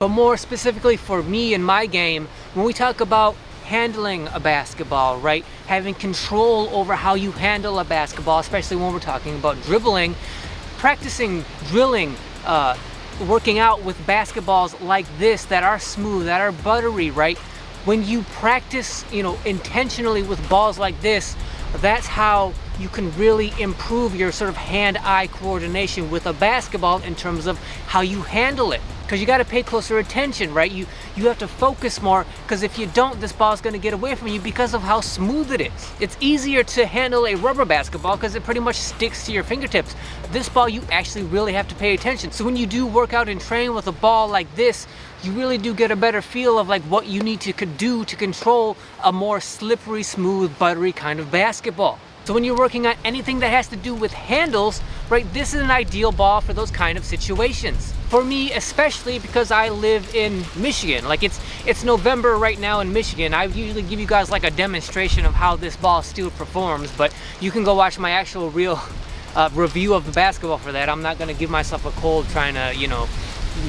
But more specifically for me in my game, when we talk about handling a basketball, right? Having control over how you handle a basketball, especially when we're talking about dribbling, practicing drilling, working out with basketballs like this that are smooth, that are buttery, right? When you practice, intentionally with balls like this, that's how you can really improve your sort of hand-eye coordination with a basketball in terms of how you handle it. Because you got to pay closer attention, right? You have to focus more, because if you don't, this ball is going to get away from you because of how smooth it is. It's easier to handle a rubber basketball because it pretty much sticks to your fingertips. This ball, you actually really have to pay attention. So when you do work out and train with a ball like this, you really do get a better feel of like what you need to do to control a more slippery, smooth, buttery kind of basketball. So when you're working on anything that has to do with handles, right, this is an ideal ball for those kind of situations. For me, especially because I live in Michigan. Like it's November right now in Michigan. I usually give you guys like a demonstration of how this ball still performs, but you can go watch my actual real review of the basketball for that. I'm not gonna give myself a cold trying to,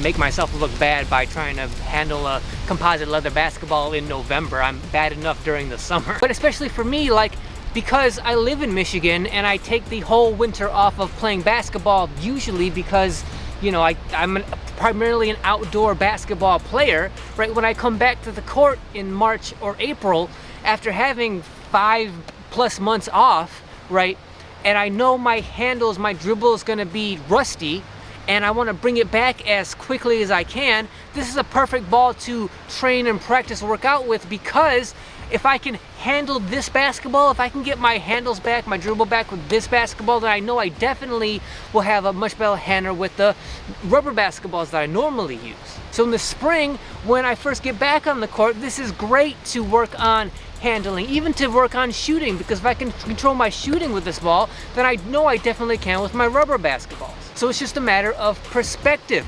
make myself look bad by trying to handle a composite leather basketball in November. I'm bad enough during the summer. But especially for me, like, because I live in Michigan and I take the whole winter off of playing basketball usually because, I'm primarily an outdoor basketball player, right? When I come back to the court in March or April after having 5+ months off, right? And I know my handles, my dribble is gonna be rusty, and I want to bring it back as quickly as I can, this is a perfect ball to train and practice work out with, because if I can handle this basketball, if I can get my handles back, my dribble back with this basketball, then I know I definitely will have a much better handle with the rubber basketballs that I normally use. So in the spring, when I first get back on the court, this is great to work on handling, even to work on shooting, because if I can control my shooting with this ball, then I know I definitely can with my rubber basketballs. So it's just a matter of perspective.